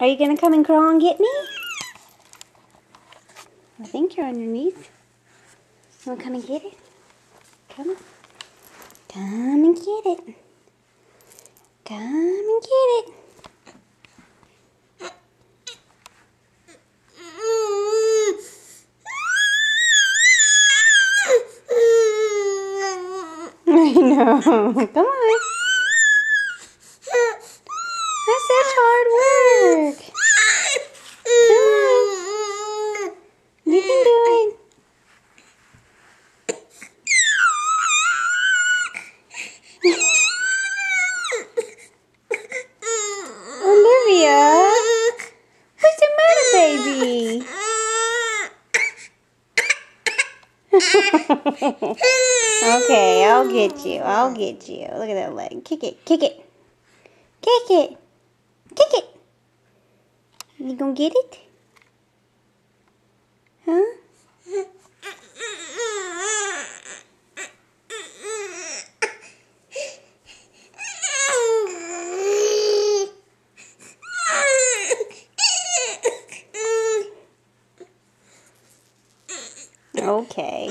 Are you going to come and crawl and get me? I think you're underneath. You want to come and get it? Come on. Come and get it. Come and get it. I know. Come on. That's such hard work. Come on. You can do it. Olivia, what's the matter, baby? Okay, I'll get you. I'll get you. Look at that leg. Kick it. Kick it. Kick it. Kick it. You gonna get it? Huh? Okay.